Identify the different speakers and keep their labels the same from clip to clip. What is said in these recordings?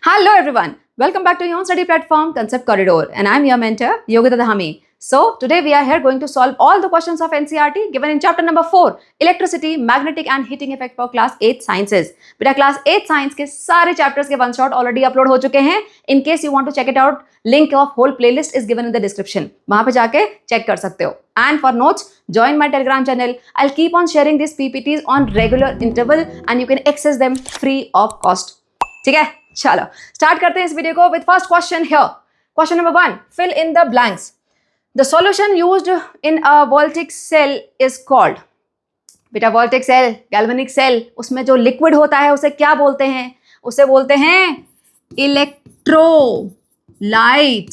Speaker 1: Hello everyone, welcome back to your own study platform Concept Corridor and I'm your mentor Yogita Dhami. So today we are here going to solve all the questions of NCERT given in chapter number 4 Electricity, Magnetic and Heating Effect for class 8 Sciences. बेटा class 8 Science के सारे chapters के one shot already upload हो चुके हैं. In case you want to check it out, link of whole playlist is given in the description. वहाँ पे जाके check कर सकते हो. And for notes, join my Telegram channel. I'll keep on sharing these PPTs on regular interval and you can access them free of cost. ठीक है, चलो start करते हैं इस वीडियो को with first question here. Question number 1, fill in the blanks. The solution used in a voltaic cell is called. बेटा voltaic cell, galvanic cell, उसमें जो लिक्विड होता है उसे क्या बोलते हैं? उसे बोलते हैं electrolyte.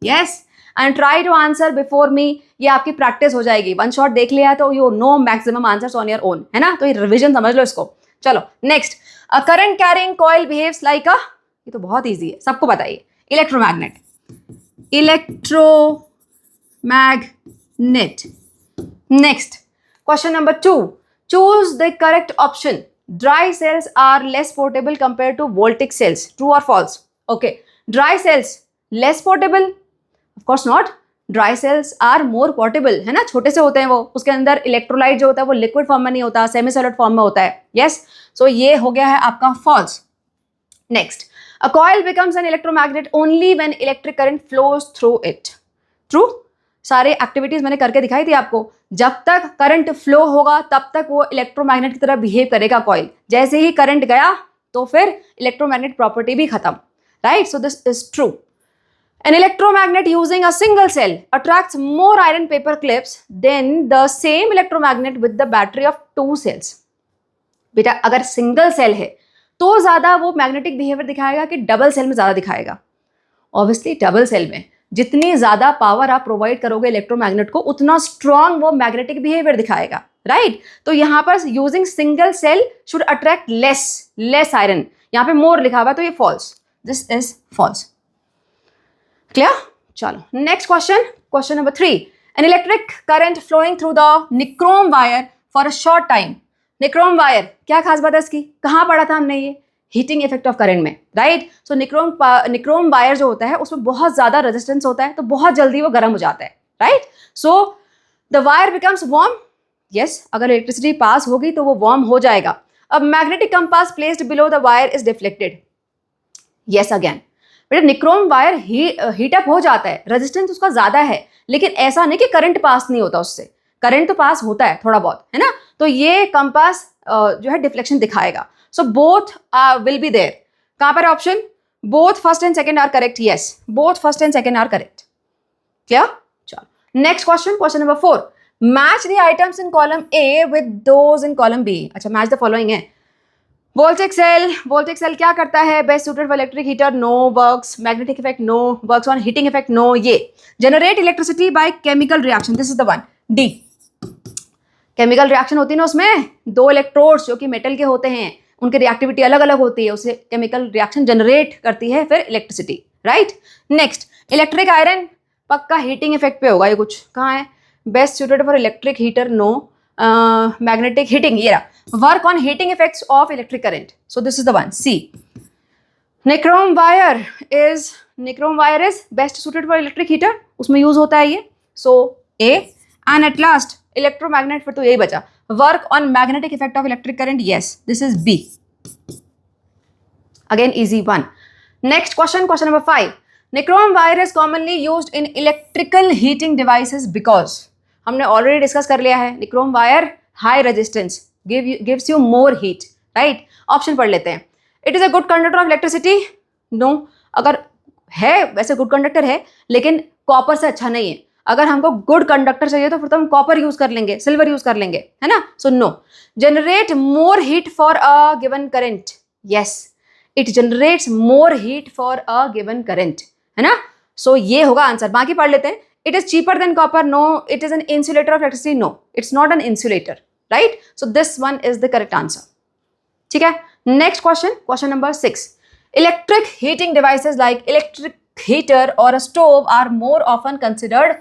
Speaker 1: Yes, and try to answer before me. ये आपकी प्रैक्टिस हो जाएगी. वन शॉट देख लिया तो you know maximum answers on your own, है ना? तो ये रिविजन समझ लो इसको. चलो next. A current carrying coil behaves like a, ये तो बहुत इजी है, सबको बताइए. Electromagnet. Electromagnet. Next question number 2, choose the correct option. Dry cells are less portable compare to voltaic cells. True और false? Okay, dry cells less portable? Of course not. Dry cells are more portable, है ना? छोटे से होते हैं वो, उसके अंदर इलेक्ट्रोलाइट जो होता है वो लिक्विड फॉर्म में नहीं होता, सेमी सॉलिड फॉर्म में होता है. यस, सो ये हो गया है आपका false. Next, a coil becomes an electromagnet only when electric current flows through it. True. सारे एक्टिविटीज मैंने करके दिखाई थी आपको. जब तक करंट फ्लो होगा तब तक वो इलेक्ट्रोमैग्नेट की तरह बिहेव करेगा कॉइल. जैसे ही करंट गया तो फिर इलेक्ट्रोमैग्नेट प्रॉपर्टी भी खत्म. Right, so this is true. An electromagnet using a single cell attracts more iron paper clips than the same electromagnet with the battery of 2 cells. बेटा अगर सिंगल सेल है तो ज्यादा वो मैग्नेटिक बिहेवियर दिखाएगा कि डबल सेल में ज्यादा दिखाएगा? ऑब्वियसली डबल सेल में जितनी ज्यादा पावर आप प्रोवाइड करोगे इलेक्ट्रोमैग्नेट को उतना स्ट्रॉन्ग वो मैग्नेटिक बिहेवियर दिखाएगा. राइट, तो यहां पर using single cell should attract less iron. यहां पे मोर लिखा हुआ है तो ये false. This is false. Clear? चलो next question. Question number 3, an electric current flowing through the nichrome wire for a short time. Nichrome wire, क्या खास बात है इसकी? कहाँ पढ़ा था हमने ये? हीटिंग इफेक्ट ऑफ करंट में. राइट, सो निक्रोम वायर जो होता है उसमें बहुत ज्यादा रेजिस्टेंस होता है तो बहुत जल्दी वो गर्म हो जाता है. Right, so the wire becomes warm. Yes, अगर इलेक्ट्रिसिटी पास होगी तो वो वार्म हो जाएगा. अब magnetic compass placed below the wire is deflected. Yes again, बेटा निक्रोम वायर हीटअप हो जाता है, रेजिस्टेंस उसका ज्यादा है, लेकिन ऐसा नहीं कि करंट पास नहीं होता उससे. करंट तो पास होता है थोड़ा बहुत, है ना? तो ये कंपास जो है डिफ्लेक्शन दिखाएगा. So both will be there. कहां पर option? Both first and second are correct. Yes, both first and second are correct. Clear? चलो next question. Question number 4, match the items in column A with those in column B. अच्छा, match the following है. Voltaic cell क्या करता है? Best suited for electric heater, no. Works magnetic effect, no. Works on heating effect, no. ये generate electricity by chemical reaction, this is the one. D. Chemical reaction होती है ना, उसमें 2 electrodes जो कि मेटल के होते हैं उनकी रिएक्टिविटी अलग अलग होती है, उससे केमिकल रिएक्शन जनरेट करती है फिर electricity. Right, next electric iron, पक्का हीटिंग इफेक्ट पे होगा ये. कुछ कहाँ है? Best suited for electric heater, no. Magnetic heating, ये रहा. Work on heating effects of electric current, so this is the one. C. Nichrome wire is best suited for electric heater, उसमें use होता है ये. So A. And at last electromagnet, फिर तो यही बचा. Work on magnetic effect of electric current, yes, this is B. Again easy one. Next question. Question number 5, nichrome wire is commonly used in electrical heating devices because. हमने already discuss कर लिया है. Nichrome wire high resistance, gives you more heat. Right, option पढ़ लेते हैं. It is a good conductor of electricity, no. अगर है वैसे गुड कंडक्टर है लेकिन कॉपर से अच्छा नहीं है. अगर हमको गुड कंडक्टर चाहिए तो फिर तो हम कॉपर यूज कर लेंगे, सिल्वर यूज कर लेंगे, है ना? So no. Generate more heat for a given current, yes, it generates more heat for a given current, है ना? सो ये होगा आंसर. बाकी पढ़ लेते हैं. It is cheaper than copper, no. It is an insulator of electricity, no, it's not an insulator. Right? So this one is the correct answer. ठीक है? Next question, question number 6. Electric heating devices like electric heater or a stove are more often considered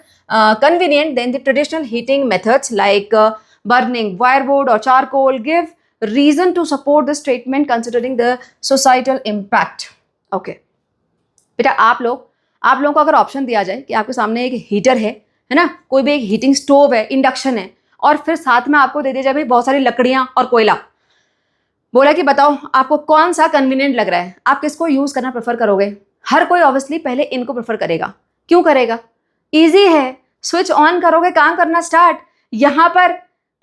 Speaker 1: convenient than the traditional heating methods like burning firewood or charcoal. Give reason to support this statement considering the societal impact. Okay बेटा, आप लोगों को अगर option दिया जाए कि आपके सामने एक हीटर है ना, कोई भी एक हीटिंग स्टोव है, इंडक्शन है, और फिर साथ में आपको दे दिया जाए भाई बहुत सारी लकड़ियां और कोयला, बोला कि बताओ आपको कौन सा कन्वीनियंट लग रहा है, आप किसको यूज करना प्रेफर करोगे? हर कोई ऑब्वियसली पहले इनको प्रेफर करेगा। क्यों करेगा? इजी है, स्विच ऑन करोगे, काम करना स्टार्ट। यहाँ पर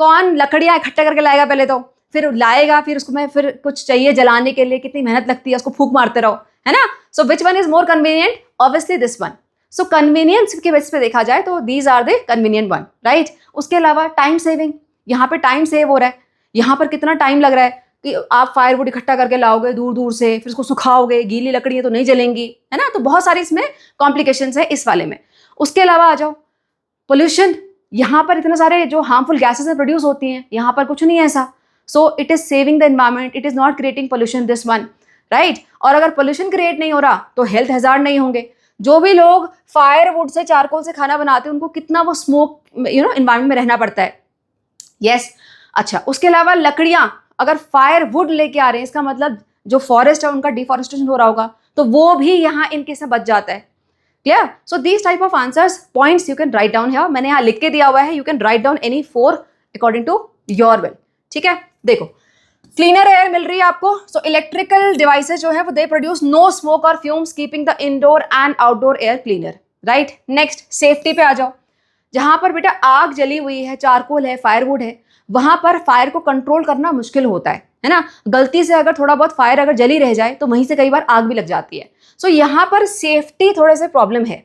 Speaker 1: कौन लकड़ियां इकट्ठा करके लाएगा? पहले तो फिर लाएगा, फिर उसको मैं फिर कुछ चाहिए जलाने के लिए, कितनी मेहनत लगती है, उसको फूंक मारते रहो, है ना। So which one is more convenient? Obviously this one. So convenience के बेस पे देखा जाए तो these are the convenient one, right. उसके अलावा टाइम सेविंग, यहाँ पे टाइम सेव हो रहा है। यहाँ पर कितना टाइम लग रहा है कि आप फायरवुड इकट्ठा करके लाओगे दूर दूर से, फिर उसको सुखाओगे, गीली लकड़ियां तो नहीं जलेंगी, है ना। तो बहुत सारी इसमें कॉम्प्लिकेशंस है इस वाले में। उसके अलावा आ जाओ पोल्यूशन, यहाँ पर इतने सारे जो हार्मफुल गैसेस प्रोड्यूस होती हैं, यहाँ पर कुछ नहीं है ऐसा। So it is saving the environment, it is not creating pollution, this one, right. और अगर पोल्यूशन क्रिएट नहीं हो रहा तो हेल्थ हैजार्ड नहीं होंगे। जो भी लोग फायरवुड से, चारकोल से खाना बनाते हैं, उनको कितना वो स्मोक एनवायरमेंट में रहना पड़ता है। यस अच्छा, उसके अलावा लकड़ियां अगर फायरवुड लेके आ रहे हैं, इसका मतलब जो फॉरेस्ट है उनका डिफॉरेस्टेशन हो रहा होगा, तो वो भी यहाँ इन केस में बच जाता है। Clear? So these type of answers points you can write down here. मैंने यहाँ लिख के दिया हुआ है, you can write down any 4 according to your will. ठीक है, देखो क्लीनर एयर मिल रही है आपको। सो इलेक्ट्रिकल डिवाइसेस जो है वो दे प्रोड्यूस नो स्मोक और fumes, keeping the indoor and outdoor air cleaner, right. Next safety पे आ जाओ। जहां पर बेटा आग जली हुई है, चारकोल है, फायरवुड है, वहां पर फायर को कंट्रोल करना मुश्किल होता है ना। गलती से अगर थोड़ा बहुत फायर अगर जली रह जाए तो वहीं से कई बार आग भी लग जाती है। सो यहाँ पर सेफ्टी थोड़े से प्रॉब्लम है।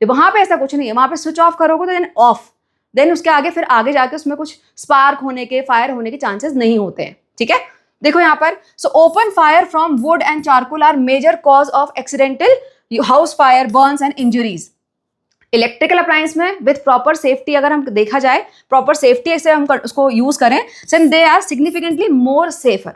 Speaker 1: वहां पे ऐसा कुछ नहीं है, वहां पे स्विच ऑफ करोगे तो देन ऑफ, देन उसके आगे फिर आगे जाके उसमें कुछ स्पार्क होने के, फायर होने के चांसेस नहीं होते हैं। ठीक है, देखो यहाँ पर, so open fire from wood and charcoal are major cause of accidental house fire, burns and injuries. Electrical appliance में विद प्रॉपर सेफ्टी अगर हम देखा जाए, प्रॉपर सेफ्टी से हम उसको यूज करें, then they are significantly more safer.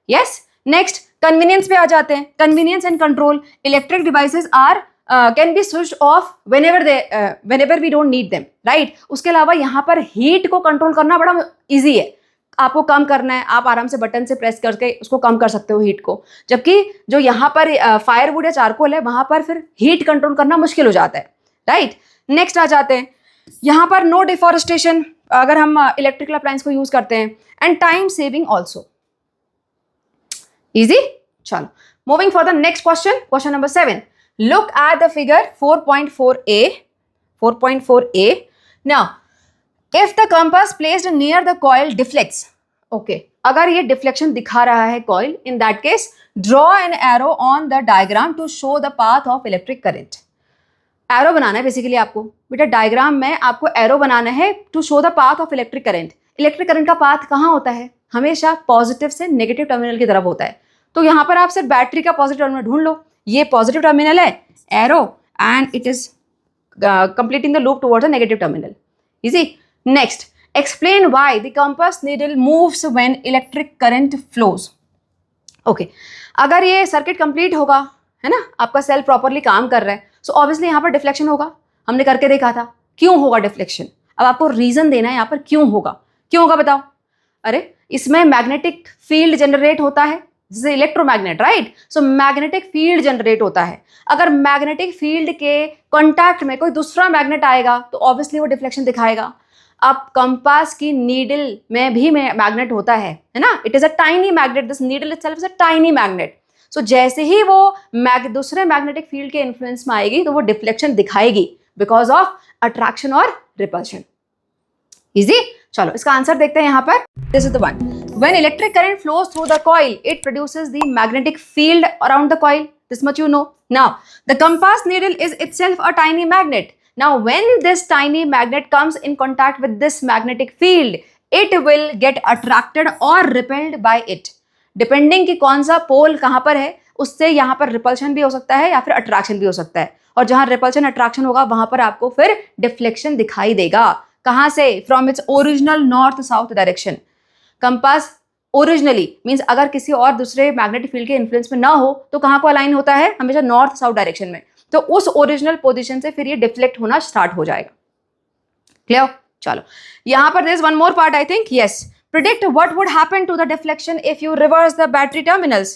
Speaker 1: Yes, next convenience पे आ जाते हैं। Convenience and control, electric devices are can be switch off whenever we don't need them, right. उसके अलावा यहाँ पर हीट को कंट्रोल करना बड़ा इजी है। आपको कम करना है, आप आराम से बटन से प्रेस करके उसको कम कर सकते हो हीट को। जबकि जो यहाँ पर फायरवुड या चारकोल है, वहां पर फिर हीट कंट्रोल करना मुश्किल हो जाता है, राइट। नेक्स्ट आ जाते हैं, यहाँ पर नो डिफॉरेस्टेशन अगर हम इलेक्ट्रिकल अप्लायंस को यूज करते हैं, and time saving also. Easy. चलो moving for the next question, question number 7। Look at the figure 4.4a 4.4a। Now if the compass placed near the coil deflects, okay, अगर ये deflection दिखा रहा है coil, in that case draw an arrow on the diagram to show the path of electric current. Arrow बनाना है basically आपको बेटा, diagram में आपको एरो बनाना है to show the path of electric current. Electric current का पाथ कहाँ होता है? हमेशा पॉजिटिव से नेगेटिव टर्मिनल की तरफ होता है। तो यहाँ पर आप सिर्फ बैटरी का पॉजिटिव टर्मिनल ढूंढ लो, ये पॉजिटिव टर्मिनल है, arrow, and it is completing the loop towards the negative terminal. Easy. Next, explain why the compass needle moves when electric current flows. Okay, अगर ये सर्किट कंप्लीट होगा, है ना, आपका सेल प्रॉपरली काम कर रहा है, सो ऑब्वियसली यहाँ पर डिफ्लेक्शन होगा। हमने करके देखा था। क्यों होगा डिफ्लेक्शन? अब आपको रीजन देना है यहाँ पर क्यों होगा। क्यों होगा बताओ? अरे इसमें मैग्नेटिक फील्ड जनरेट होता है, जैसे electromagnet, right. So magnetic field generate होता है। अगर मैग्नेटिक फील्ड के कॉन्टैक्ट में कोई दूसरा मैग्नेट आएगा तो ऑब्वियसली वो डिफ्लेक्शन दिखाएगा। अब कंपास की नीडल में भी मैग्नेट होता है ना, it is a tiny magnet, this needle itself is a tiny magnet. So जैसे ही वो दूसरे मैग्नेटिक फील्ड के इन्फ्लुएंस में आएगी तो वो डिफ्लेक्शन दिखाएगी बिकॉज ऑफ अट्रैक्शन और रिपल्शन। इजी। चलो इसका आंसर देखते हैं यहाँ पर। This is the one, when electric current flows through the coil it produces the magnetic field around the coil, this much you know. Now the compass needle is itself a tiny magnet. Now when this tiny magnet comes in contact with this magnetic field, it will get attracted or repelled by it. Depending कि कौन सा पोल कहाँ पर है, उससे यहाँ पर repulsion भी हो सकता है या फिर अट्रैक्शन भी हो सकता है। और जहाँ रिपल्शन अट्रैक्शन होगा वहां पर आपको फिर डिफ्लेक्शन दिखाई देगा। कहाँ से? From its original north south direction. Compass originally means अगर किसी और दूसरे मैग्नेटिक फील्ड के इन्फ्लुएंस में ना हो तो कहाँ को अलाइन होता है? हमेशा नॉर्थ साउथ डायरेक्शन में। तो उस ओरिजिनल पोजीशन से फिर ये डिफ्लेक्ट होना स्टार्ट हो जाएगा। क्लियर? चलो यहाँ पर there is one more part I think. Yes, predict what would happen to the deflection if you reverse the battery terminals.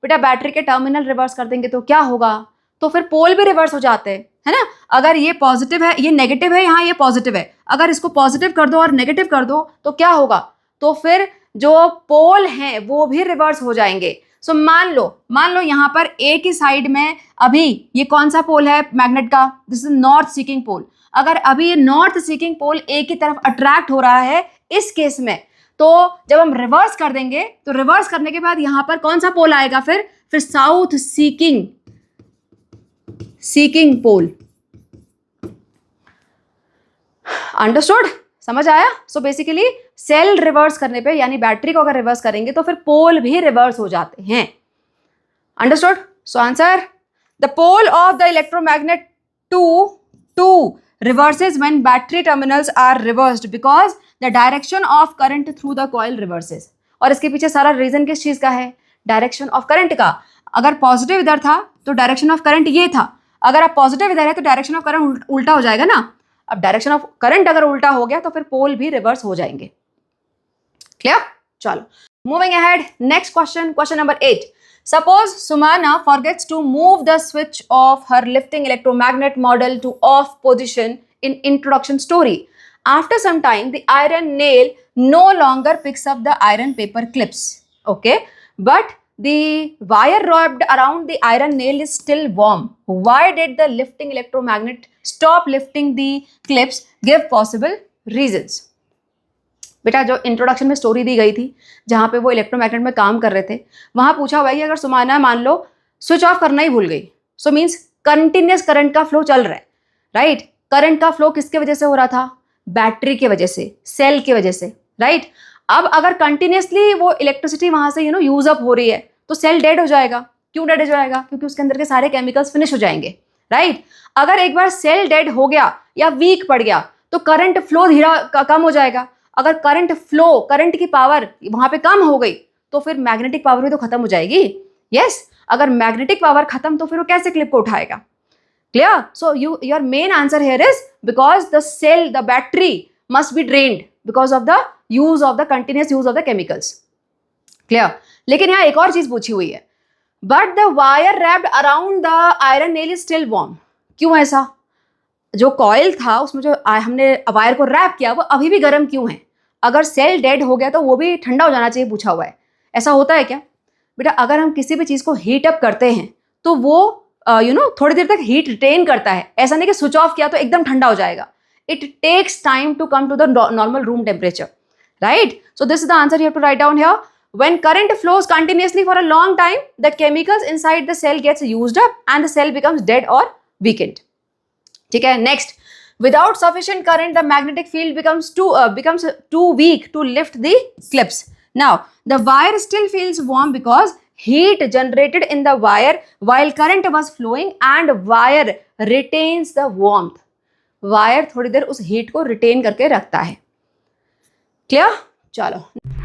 Speaker 1: बेटा बैटरी के टर्मिनल रिवर्स कर देंगे तो क्या होगा, तो फिर पोल भी रिवर्स हो जाते हैं, है ना। अगर ये पॉजिटिव है, ये नेगेटिव है, यहाँ ये पॉजिटिव है, अगर इसको पॉजिटिव कर दो और नेगेटिव कर दो तो क्या होगा, तो फिर जो पोल हैं वो भी रिवर्स हो जाएंगे। सो मान लो यहाँ पर ए की साइड में अभी ये कौन सा पोल है मैग्नेट का, दिस इज नॉर्थ सीकिंग पोल। अगर अभी ये नॉर्थ सीकिंग पोल ए की तरफ अट्रैक्ट हो रहा है इस केस में, तो जब हम रिवर्स कर देंगे तो रिवर्स करने के बाद यहाँ पर कौन सा पोल आएगा, फिर साउथ सीकिंग पोल। अंडरस्टूड, समझ आया। सो बेसिकली सेल रिवर्स करने पे, यानी बैटरी को अगर रिवर्स करेंगे तो फिर पोल भी रिवर्स हो जाते हैं। Understood. So answer, the pole of the electromagnet too reverses when battery terminals are reversed because the direction of current through the coil reverses। और इसके पीछे सारा रीजन किस चीज का है, डायरेक्शन ऑफ करंट का। अगर पॉजिटिव इधर था तो डायरेक्शन ऑफ करंट ये था, अगर आप पॉजिटिव इधर है तो डायरेक्शन ऑफ करंट उल्टा हो जाएगा ना। अब डायरेक्शन ऑफ करंट अगर उल्टा हो गया तो फिर पोल भी रिवर्स हो जाएंगे। क्लियर, चलो moving ahead, next question, question number 8। Suppose Sumana forgets to move the switch of her lifting electromagnet model to off position in introduction story. After some time, the iron nail no longer picks up the iron paper clips. Okay, but the wire wrapped around the iron nail is still warm. Why did the lifting electromagnet stop lifting the clips? Give possible reasons. बेटा जो introduction में story दी गई थी जहाँ पे वो electromagnet में काम कर रहे थे, वहाँ पूछा हुआ है कि अगर सुमाना मान लो स्विच ऑफ करना ही भूल गई, सो मीन्स कंटिन्यूस करंट का फ्लो चल रहा है, राइट। करंट का फ्लो किसके वजह से हो रहा था, बैटरी के वजह से, सेल की वजह से, राइट। अब अगर कंटिन्यूसली वो इलेक्ट्रिसिटी वहाँ से यूज अप हो रही है तो सेल डेड हो जाएगा। क्यों डेड हो जाएगा, क्योंकि उसके अंदर के सारे केमिकल्स फिनिश हो जाएंगे, राइट। अगर एक बार सेल डेड हो गया या वीक पड़ गया तो करंट फ्लो धीरा कम हो जाएगा। अगर करंट फ्लो, करंट की पावर वहां पे कम हो गई तो फिर मैग्नेटिक पावर भी तो खत्म हो जाएगी। यस, अगर मैग्नेटिक पावर खत्म तो फिर वो कैसे क्लिप को उठाएगा। Clear. So your main answer here is because the cell, the battery must be drained because of the use of the continuous use of the chemicals. Clear. लेकिन यहाँ एक और चीज पूछी हुई है, but the wire wrapped around the iron nail is still warm. क्यों ऐसा, जो कॉइल था उसमें जो हमने वायर को रैप किया वो अभी भी गर्म क्यों है। अगर सेल डेड हो गया तो वो भी ठंडा हो जाना चाहिए, पूछा हुआ है। ऐसा होता है क्या बेटा, अगर हम किसी भी चीज़ को हीट अप करते हैं तो वो थोड़ी देर तक हीट रिटेन करता है, ऐसा नहीं कि स्विच ऑफ किया तो एकदम ठंडा हो जाएगा। It takes time to come to the normal room temperature, right. So this is the answer you have to write down here. When current flows continuously for a long time, the chemicals inside the cell gets used up and the cell becomes dead or weakened. ठीक है, next, without sufficient current, the magnetic field becomes too weak to lift the clips. Now, the wire still feels warm because heat generated in the wire while current was flowing, and wire retains the warmth. Wire थोड़ी देर उस heat को retain करके रखता है। Clear? चलो,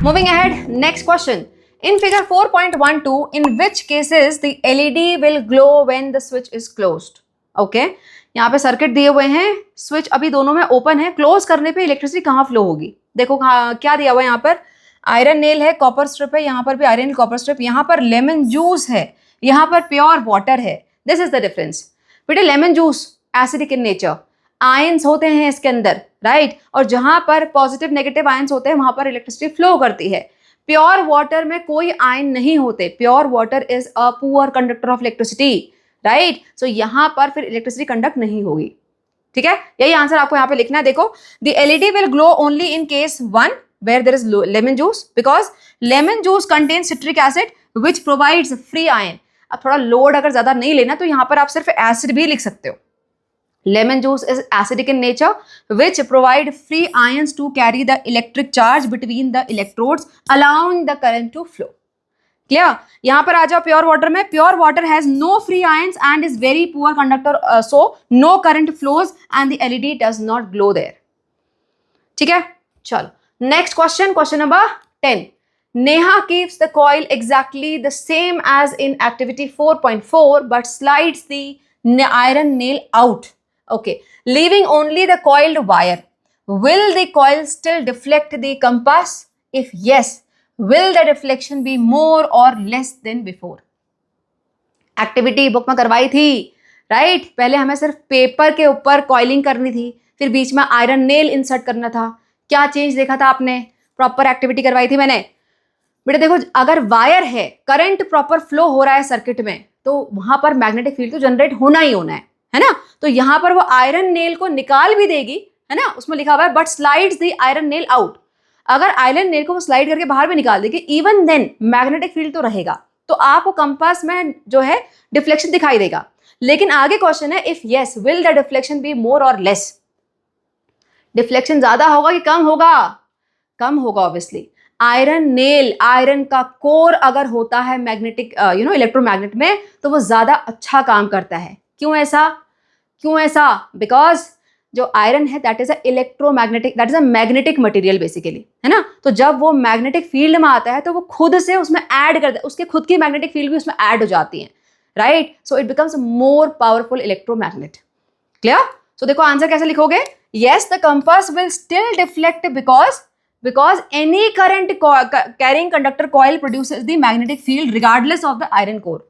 Speaker 1: moving ahead, next question. In figure 4.12, in which cases the LED will glow when the switch is closed? Okay. यहाँ पे circuit दिए हुए हैं, स्विच अभी दोनों में ओपन है, क्लोज करने पे इलेक्ट्रिसिटी कहाँ फ्लो होगी। देखो क्या दिया हुआ है यहाँ पर, आयरन नेल है, कॉपर स्ट्रिप है, यहाँ पर भी आयरन नेल कॉपर स्ट्रिप, यहाँ पर लेमन जूस है, यहाँ पर प्योर वाटर है। दिस इज द डिफरेंस बेटे। Lemon juice acidic in nature, ions होते हैं इसके अंदर, राइट। और जहाँ पर पॉजिटिव नेगेटिव आयंस होते हैं वहाँ पर इलेक्ट्रिसिटी फ्लो करती है। प्योर वाटर में कोई आयन नहीं होते, pure water is a poor conductor of electricity, right. So यहाँ पर फिर इलेक्ट्रिसिटी कंडक्ट नहीं होगी। ठीक है, यही आंसर आपको यहाँ पे लिखना है। देखो, the LED will glow only in case 1 where there is lemon juice, because lemon juice contains citric acid which provides free ion. अब थोड़ा लोड अगर ज्यादा नहीं लेना तो यहाँ पर आप सिर्फ एसिड भी लिख सकते हो। Lemon juice is acidic in nature which provide free ions to carry the electric charge between the electrodes allowing the current to flow. Clear. यहाँ पर आ जाओ प्योर वाटर में। Pure water has no free ions and is very poor conductor, so no current flows and the LED does not glow there. ठीक है, चलो next question, question number 10। Neha keeps the coil exactly the same as in activity 4.4 but slides the iron nail out, okay, leaving only the coiled wire. Will the coil still deflect the compass? If yes, will the deflection be more or less than before? Activity book में करवाई थी, right? पहले हमें सिर्फ paper के ऊपर coiling करनी थी, फिर बीच में आयरन नेल इंसर्ट करना था। क्या चेंज देखा था आपने? प्रॉपर एक्टिविटी करवाई थी मैंने। बेटा देखो, अगर वायर है, करंट प्रॉपर फ्लो हो रहा है सर्किट में, तो वहां पर मैग्नेटिक फील्ड तो जनरेट होना ही होना है ना? तो यहां पर वो आयरन नेल को निकाल भी देगी, है ना? उसमें लिखा हुआ है but slides the iron nail out. अगर आयरन नेल को वो स्लाइड करके बाहर भी निकाल देगी, इवन देन मैग्नेटिक फील्ड तो रहेगा। तो आपको कंपास में जो है डिफ्लेक्शन दिखाई देगा। लेकिन आगे क्वेश्चन है, if yes will the deflection be more और लेस? डिफ्लेक्शन ज्यादा होगा कि कम होगा? कम होगा ऑब्वियसली। आयरन नेल, आयरन का कोर अगर होता है मैग्नेटिक इलेक्ट्रोमैग्नेट में, तो वो ज्यादा अच्छा काम करता है। क्यों ऐसा? क्यों ऐसा? बिकॉज जो आयरन है that is a electromagnetic, that is a magnetic material basically, है ना? तो जब वो मैग्नेटिक फील्ड में आता है तो वो खुद से उसमें ऐड कर, उसके खुद की मैग्नेटिक फील्ड भी उसमें ऐड हो जाती है, right? So it becomes more powerful electromagnet. Clear? So देखो आंसर कैसे लिखोगे? yes the compass will still deflect because any current carrying conductor coil produces the magnetic field regardless of the iron core।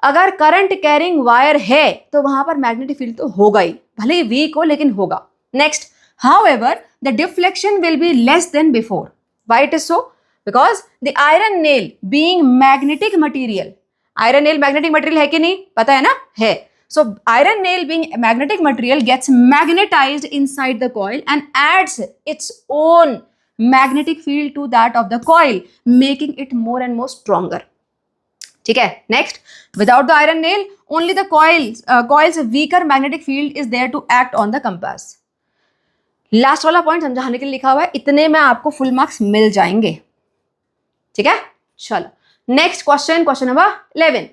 Speaker 1: अगर current carrying wire है तो वहां पर magnetic field तो होगा ही, भले ही वीक हो लेकिन होगा। Next, however the deflection will be less than before। why it is so? because the iron nail being magnetic material, iron nail magnetic material है कि नहीं? पता है ना? है। So iron nail being magnetic material gets magnetized inside the coil and adds its own magnetic field to that of the coil, making it more and more stronger। ठीक है? Next, without the iron nail, only the coil's weaker magnetic field is there to act on the compass। Last वाला point समझाने के लिए लिखा हुआ है, इतने में आपको फुल मार्क्स मिल जाएंगे। ठीक है? चलो next question, question number 11।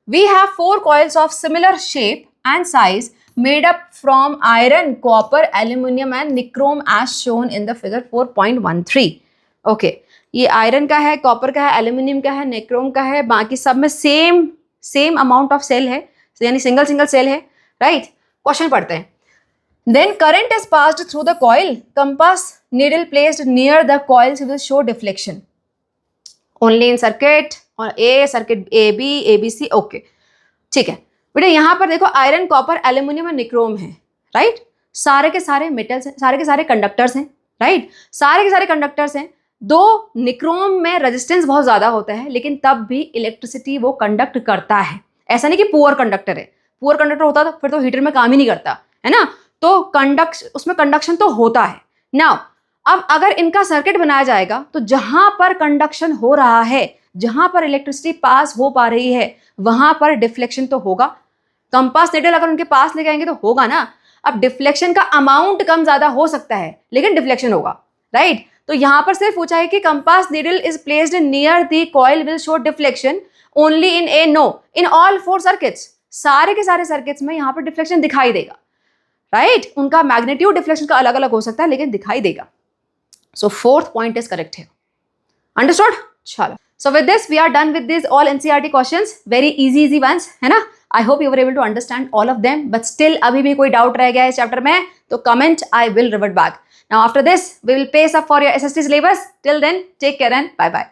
Speaker 1: We have 4 coils of similar shape and size made up from iron, copper, aluminum and nichrome as shown in the figure 4.13। Okay, ये आयरन का है, कॉपर का है, एल्यूमिनियम का है, निक्रोम का है, बाकी सब में सेम अमाउंट ऑफ सेल है, यानी सिंगल सेल है, राइट? क्वेश्चन पढ़ते हैं। Then current is passed through the coil. Compass needle placed near the coils will show deflection only in circuit और a circuit A B C. Okay, ठीक है बेटा। यहां पर देखो आयरन, कॉपर, एल्यूमिनियम और निक्रोम है, राइट? सारे के सारे मेटल्स हैं, सारे के सारे कंडक्टर्स हैं, राइट? सारे के सारे कंडक्टर्स हैं। दो निक्रोम में रेजिस्टेंस बहुत ज्यादा होता है, लेकिन तब भी इलेक्ट्रिसिटी वो कंडक्ट करता है। ऐसा नहीं कि पुअर कंडक्टर है, पुअर कंडक्टर होता तो फिर तो हीटर में काम ही नहीं करता, है ना? तो उसमें कंडक्शन तो होता है। नाउ अब अगर इनका सर्किट बनाया जाएगा तो जहां पर कंडक्शन हो रहा है, जहां पर इलेक्ट्रिसिटी पास हो पा रही है, वहां पर डिफ्लेक्शन तो होगा। कंपास नीडल अगर उनके पास लेके आएंगे तो होगा ना। अब डिफ्लेक्शन का अमाउंट कम ज्यादा हो सकता है, लेकिन डिफ्लेक्शन होगा, राइट? तो यहां पर सिर्फ पूछा है कि compass needle is placed near the coil will show deflection only in A, no, in all 4 circuits. सारे के सारे सर्किट्स में यहां पर डिफ्लेक्शन दिखाई देगा, राइट? उनका मैग्नीट्यूड डिफ्लेक्शन का अलग अलग हो सकता है, लेकिन दिखाई देगा। So 4th point is correct here. Understood? चलो. So with this we are done with these all NCERT questions. Very easy ones, है ना? I hope you were able to understand all of them. But still अभी भी कोई doubt रह गया है इस चैप्टर में तो comment, I will revert back. Now after this we will pace up for your SST syllabus. Till then take care and bye bye.